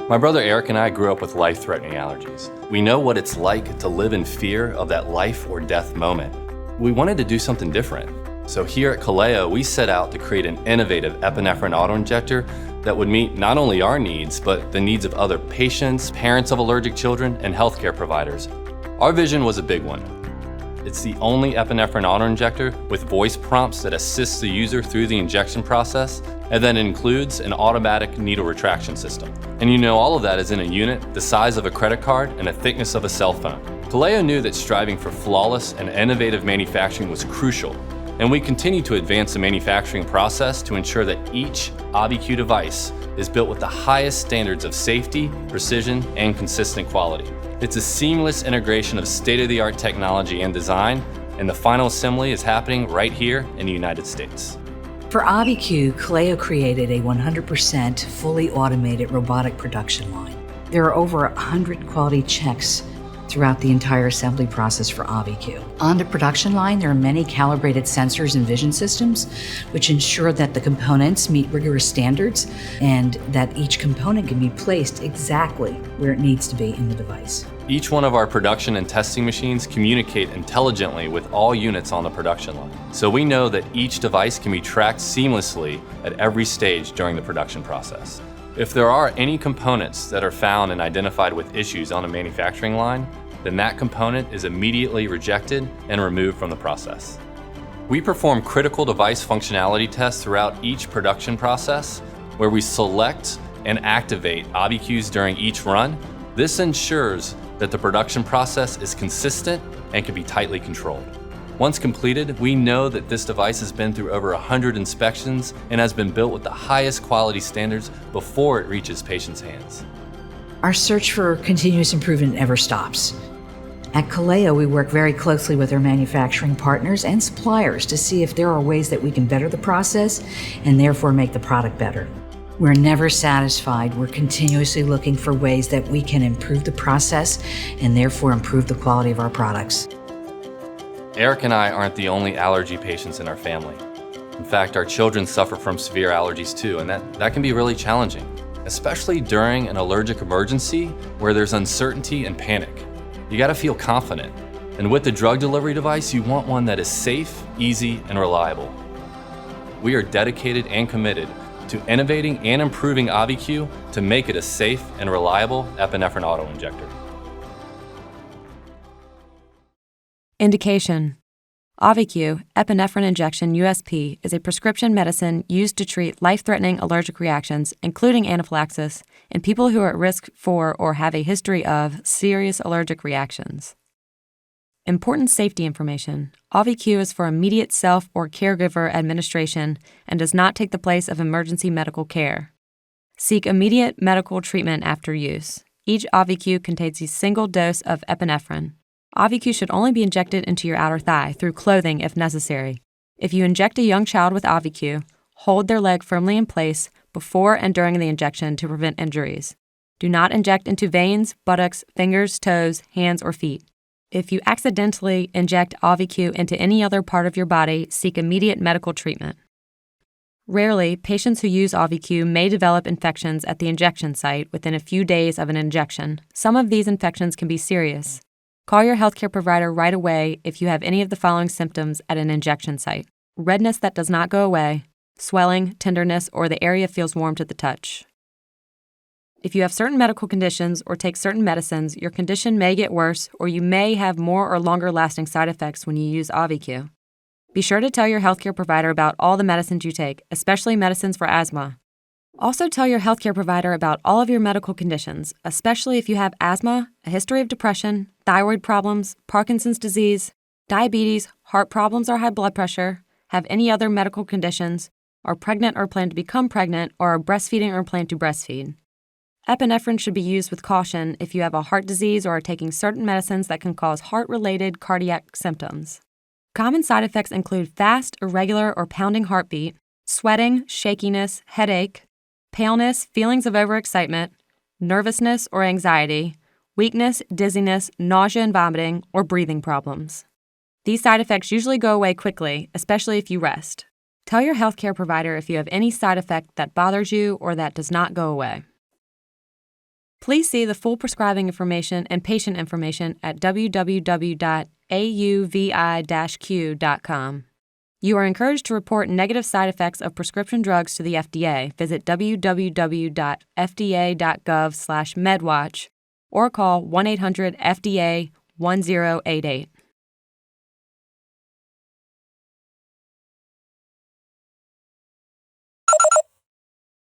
My brother Eric and I grew up with life-threatening allergies. We know what it's like to live in fear of that life or death moment. We wanted to do something different. So here at Kaléo, we set out to create an innovative epinephrine auto-injector that would meet not only our needs, but the needs of other patients, parents of allergic children, and healthcare providers. Our vision was a big one. It's the only epinephrine auto-injector with voice prompts that assists the user through the injection process, and then includes an automatic needle retraction system. And you know, all of that is in a unit the size of a credit card and the thickness of a cell phone. Kaléo knew that striving for flawless and innovative manufacturing was crucial, and we continue to advance the manufacturing process to ensure that each AUVI-Q device is built with the highest standards of safety, precision, and consistent quality. It's a seamless integration of state-of-the-art technology and design, and the final assembly is happening right here in the United States. For AUVI-Q, Kaléo created a 100% fully automated robotic production line. There are over 100 quality checks throughout the entire assembly process for AUVI-Q. On the production line, there are many calibrated sensors and vision systems, which ensure that the components meet rigorous standards and that each component can be placed exactly where it needs to be in the device. Each one of our production and testing machines communicate intelligently with all units on the production line. So we know that each device can be tracked seamlessly at every stage during the production process. If there are any components that are found and identified with issues on a manufacturing line, then that component is immediately rejected and removed from the process. We perform critical device functionality tests throughout each production process, where we select and activate AUVI-Qs during each run. This ensures that the production process is consistent and can be tightly controlled. Once completed, we know that this device has been through over 100 inspections and has been built with the highest quality standards before it reaches patients' hands. Our search for continuous improvement never stops. At Kaléo, we work very closely with our manufacturing partners and suppliers to see if there are ways that we can better the process and therefore make the product better. We're never satisfied. We're continuously looking for ways that we can improve the process and therefore improve the quality of our products. Eric and I aren't the only allergy patients in our family. In fact, our children suffer from severe allergies too, and that can be really challenging, especially during an allergic emergency where there's uncertainty and panic. You gotta feel confident. And with the drug delivery device, you want one that is safe, easy, and reliable. We are dedicated and committed to innovating and improving AUVI-Q to make it a safe and reliable epinephrine auto-injector. Indication: AUVI-Q epinephrine injection USP is a prescription medicine used to treat life-threatening allergic reactions, including anaphylaxis, in people who are at risk for or have a history of serious allergic reactions. Important safety information: AUVI-Q is for immediate self or caregiver administration and does not take the place of emergency medical care. Seek immediate medical treatment after use. Each AUVI-Q contains a single dose of epinephrine. AUVI-Q should only be injected into your outer thigh through clothing if necessary. If you inject a young child with AUVI-Q, hold their leg firmly in place before and during the injection to prevent injuries. Do not inject into veins, buttocks, fingers, toes, hands, or feet. If you accidentally inject AUVI-Q into any other part of your body, seek immediate medical treatment. Rarely, patients who use AUVI-Q may develop infections at the injection site within a few days of an injection. Some of these infections can be serious. Call your healthcare provider right away if you have any of the following symptoms at an injection site: redness that does not go away, swelling, tenderness, or the area feels warm to the touch. If you have certain medical conditions or take certain medicines, your condition may get worse, or you may have more or longer lasting side effects when you use AUVI-Q. Be sure to tell your healthcare provider about all the medicines you take, especially medicines for asthma. Also tell your healthcare provider about all of your medical conditions, especially if you have asthma, a history of depression, thyroid problems, Parkinson's disease, diabetes, heart problems or high blood pressure, have any other medical conditions, are pregnant or plan to become pregnant, or are breastfeeding or plan to breastfeed. Epinephrine should be used with caution if you have a heart disease or are taking certain medicines that can cause heart-related cardiac symptoms. Common side effects include fast, irregular, or pounding heartbeat, sweating, shakiness, headache, paleness, feelings of overexcitement, nervousness or anxiety, weakness, dizziness, nausea and vomiting, or breathing problems. These side effects usually go away quickly, especially if you rest. Tell your healthcare provider if you have any side effect that bothers you or that does not go away. Please see the full prescribing information and patient information at www.auvi-Q.com. You are encouraged to report negative side effects of prescription drugs to the FDA. Visit www.fda.gov/medwatch or call 1-800-FDA-1088.